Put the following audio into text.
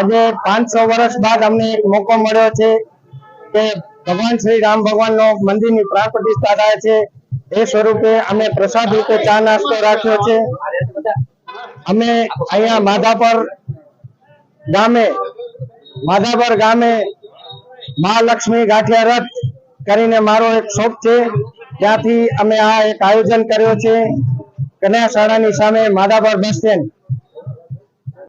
આજે 500 વર્ષ બાદ અમને એક મોકો મળ્યો છે કે ભગવાન શ્રી રામ ભગવાનનો મંદિરની પ્રાણ પ્રતિષ્ઠા થાય છે। એ સ્વરૂપે અમે પ્રસાદ રૂપે ચા નાસ્તો રાખ્યો છે। અમે અહીંયા માધાપર ગામે મહાલક્ષ્મી ગાંઠિયા રથ કરીને મારો એક શોપ છે, ત્યાંથી અમે આ એક આયોજન કર્યો છે। કન્યા શાળાની સામે માધાપર બસ સ્ટેન્ડ